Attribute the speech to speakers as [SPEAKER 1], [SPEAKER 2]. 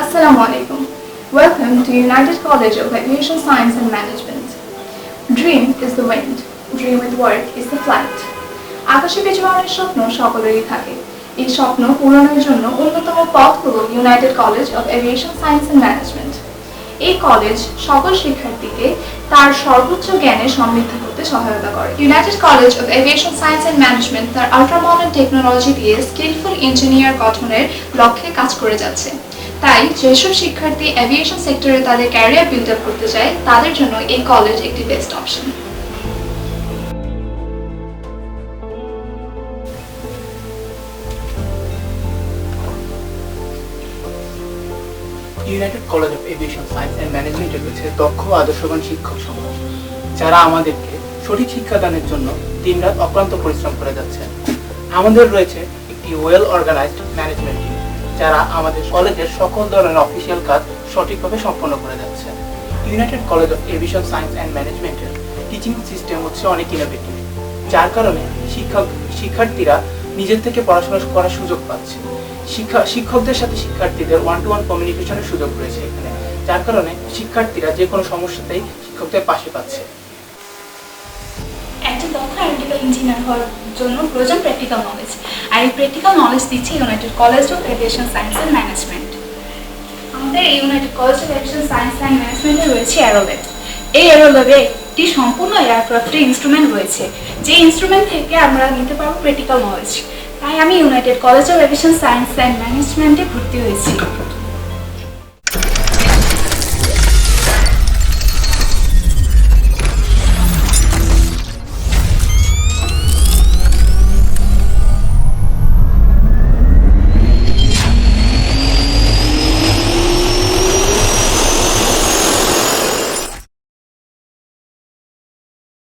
[SPEAKER 1] Assalamu alaikum. Welcome to United College of Aviation Science and Management. Dream is the wind. Dream with work is the flight. আকাশে বেজবানের স্বপ্ন সকলেরই থাকে। এই স্বপ্ন পূরণের জন্য অন্যতম পথ হলো United College of Aviation Science and management. এই কলেজ সকল শিক্ষার্থীকে তার সর্বোচ্চ জ্ঞানে সমৃদ্ধ করতে সহায়তা করে। United College of Aviation Science and management তার আল্ট্রামডার্ন টেকনোলজি দিয়ে স্কিলফুল ইঞ্জিনিয়ার গঠনের লক্ষ্যে কাজ করে যাচ্ছে। তাই যেসব শিক্ষার্থী এভিয়েশন সেক্টরে তাদের ক্যারিয়ার বিল্ড আপ করতে চায় তাদের জন্য এই কলেজ একটি best option.
[SPEAKER 2] United College of Aviation Science and ম্যানেজমেন্টে রয়েছে দক্ষ আদর্শবান শিক্ষক সমূহ, যারা আমাদেরকে সঠিক শিক্ষাদানের জন্য দিনরাত অক্লান্ত পরিশ্রম করে যাচ্ছেন। আমাদের রয়েছে একটি ওয়েল অর্গানাইজড ম্যানেজমেন্ট টিম, যারা আমাদের কলেজের সকল ধরনের অফিসিয়াল কাজ সঠিকভাবে সম্পন্ন করে যাচ্ছে। United College of Aviation Science and ম্যানেজমেন্টের টিচিং সিস্টেম হচ্ছে অনেক ইনোভেটিভ, যার কারণে শিক্ষার্থীরা নিজের থেকে পড়াশোনা করার সুযোগ পাচ্ছে। শিক্ষকদের সাথে শিক্ষার্থীদের ওয়ান টু ওয়ান কমিউনিকেশনের সুযোগ রয়েছে এখানে, যার কারণে শিক্ষার্থীরা যে কোনো সমস্যাতেই শিক্ষকদের পাশে পাচ্ছে।
[SPEAKER 3] একটা দক্ষ অ্যারোনটিক্যাল ইঞ্জিনিয়ার হওয়ার জন্য প্রয়োজন প্র্যাকটিক্যাল নলেজ, আর এই প্র্যাকটিক্যাল নলেজ দিচ্ছে United College of Aviation Science and Management. আমাদের United College of Aviation Science and ম্যানেজমেন্টে রয়েছে অ্যারোল্যাব। এই অ্যারোল্যাবে একটি সম্পূর্ণ এয়ারক্রাফটের ইনস্ট্রুমেন্ট রয়েছে, যে ইনস্ট্রুমেন্ট থেকে আমরা নিতে পারবো প্র্যাকটিক্যাল নলেজ। তাই আমি United College of Aviation Science and ম্যানেজমেন্টে ভর্তি হয়েছি।